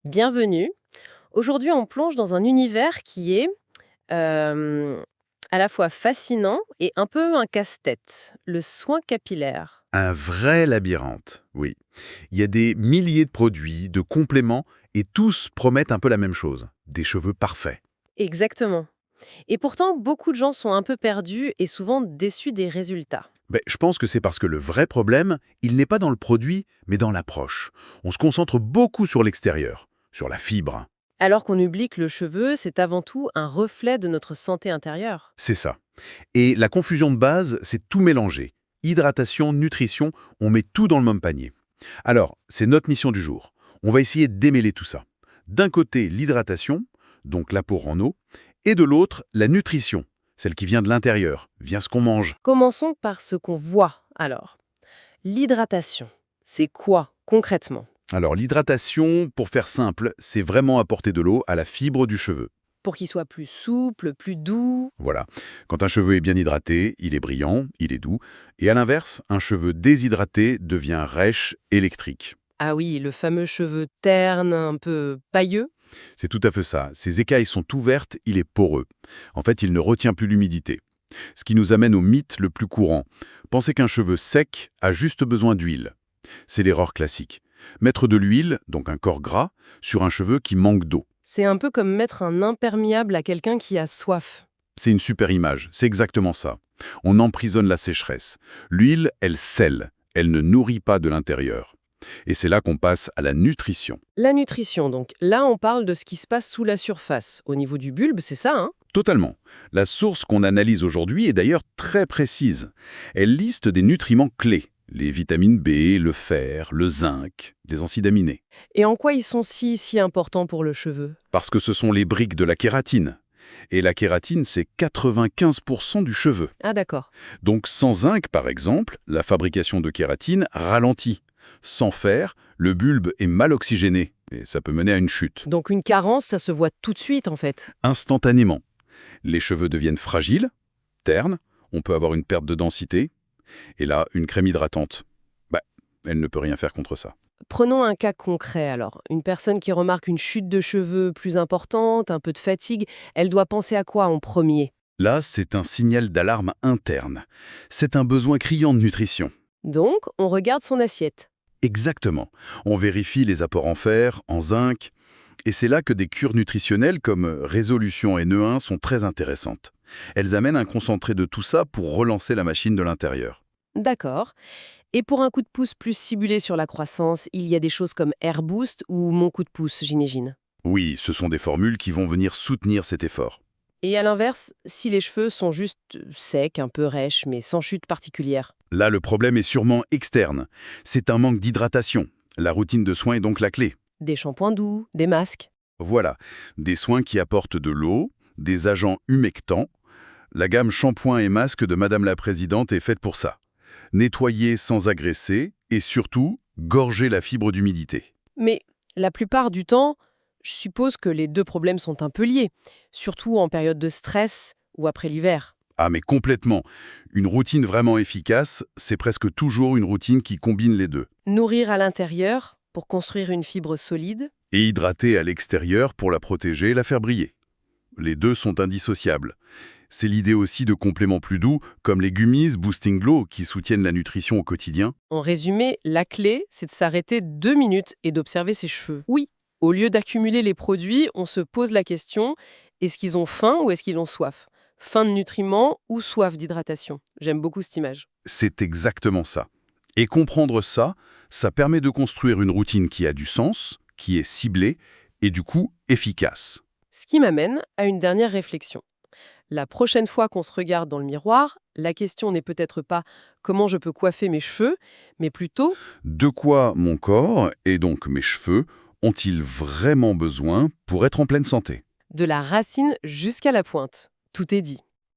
Bienvenue. Aujourd'hui, on plonge dans un univers qui est euh, à la fois fascinant et un peu un casse-tête, le soin capillaire. Un vrai labyrinthe, oui. Il y a des milliers de produits, de compléments, et tous promettent un peu la même chose, des cheveux parfaits. Exactement. Et pourtant, beaucoup de gens sont un peu perdus et souvent déçus des résultats. Je pense que c'est parce que le vrai problème, il n'est pas dans le produit, mais dans l'approche. On se concentre beaucoup sur l'extérieur, sur la fibre. Alors qu'on oublie que le cheveu, c'est avant tout un reflet de notre santé intérieure. C'est ça. Et la confusion de base, c'est tout mélanger. Hydratation, nutrition, on met tout dans le même panier. Alors, c'est notre mission du jour. On va essayer de démêler tout ça. D'un côté, l'hydratation, donc l'apport en eau, et de l'autre, la nutrition, celle qui vient de l'intérieur, vient ce qu'on mange. Commençons par ce qu'on voit alors. L'hydratation, c'est quoi concrètement? Alors, l'hydratation, pour faire simple, c'est vraiment apporter de l'eau à la fibre du cheveu. Pour qu'il soit plus souple, plus doux. Voilà. Quand un cheveu est bien hydraté, il est brillant, il est doux. Et à l'inverse, un cheveu déshydraté devient rêche, électrique. Ah oui, le fameux cheveu terne, un peu pailleux. C'est tout à fait ça. Ses écailles sont ouvertes, il est poreux. En fait, il ne retient plus l'humidité. Ce qui nous amène au mythe le plus courant. Penser qu'un cheveu sec a juste besoin d'huile. C'est l'erreur classique. Mettre de l'huile, donc un corps gras, sur un cheveu qui manque d'eau. C'est un peu comme mettre un imperméable à quelqu'un qui a soif. C'est une super image, c'est exactement ça. On emprisonne la sécheresse. L'huile, elle scelle, elle ne nourrit pas de l'intérieur. Et c'est là qu'on passe à la nutrition. La nutrition, donc. Là, on parle de ce qui se passe sous la surface. Au niveau du bulbe, c'est ça, hein? Totalement. La source qu'on analyse aujourd'hui est d'ailleurs très précise. Elle liste des nutriments clés, les vitamines B, le fer, le zinc, des acides aminés. Et en quoi ils sont si importants pour le cheveu? Parce que ce sont les briques de la kératine. Et la kératine, c'est 95% du cheveu. Ah d'accord. Donc sans zinc, par exemple, la fabrication de kératine ralentit. Sans fer, le bulbe est mal oxygéné et ça peut mener à une chute. Donc une carence, ça se voit tout de suite, en fait. Instantanément. Les cheveux deviennent fragiles, ternes, on peut avoir une perte de densité, et là, une crème hydratante. Elle ne peut rien faire contre ça. Prenons un cas concret alors. Une personne qui remarque une chute de cheveux plus importante, un peu de fatigue, elle doit penser à quoi en premier? Là, c'est un signal d'alarme interne. C'est un besoin criant de nutrition. Donc, on regarde son assiette. Exactement. On vérifie les apports en fer, en zinc, et c'est là que des cures nutritionnelles comme Résolution et Neu1 sont très intéressantes. Elles amènent un concentré de tout ça pour relancer la machine de l'intérieur. D'accord. Et pour un coup de pouce plus ciblé sur la croissance, il y a des choses comme Air Boost ou Mon coup de pouce, j'imagine. Oui, ce sont des formules qui vont venir soutenir cet effort. Et à l'inverse, si les cheveux sont juste secs, un peu rêches, mais sans chute particulière. Là, le problème est sûrement externe. C'est un manque d'hydratation. La routine de soins est donc la clé. Des shampoings doux, des masques. Voilà, des soins qui apportent de l'eau, des agents humectants. La gamme shampoing et masque de Madame la Présidente est faite pour ça. Nettoyer sans agresser et surtout, gorger la fibre d'humidité. Mais la plupart du temps, je suppose que les deux problèmes sont un peu liés, surtout en période de stress ou après l'hiver. Ah mais complètement. Une routine vraiment efficace, c'est presque toujours une routine qui combine les deux. Nourrir à l'intérieur pour construire une fibre solide. Et hydrater à l'extérieur pour la protéger et la faire briller. Les deux sont indissociables. C'est l'idée aussi de compléments plus doux, comme les gummies Boosting Glow, qui soutiennent la nutrition au quotidien. En résumé, la clé, c'est de s'arrêter 2 minutes et d'observer ses cheveux. Oui, au lieu d'accumuler les produits, on se pose la question, est-ce qu'ils ont faim ou est-ce qu'ils ont soif? Faim de nutriments ou soif d'hydratation? J'aime beaucoup cette image. C'est exactement ça. Et comprendre ça, ça permet de construire une routine qui a du sens, qui est ciblée et du coup efficace. Ce qui m'amène à une dernière réflexion. La prochaine fois qu'on se regarde dans le miroir, la question n'est peut-être pas comment je peux coiffer mes cheveux, mais plutôt De quoi mon corps, et donc mes cheveux, ont-ils vraiment besoin pour être en pleine santé? de la racine jusqu'à la pointe. Tout est dit.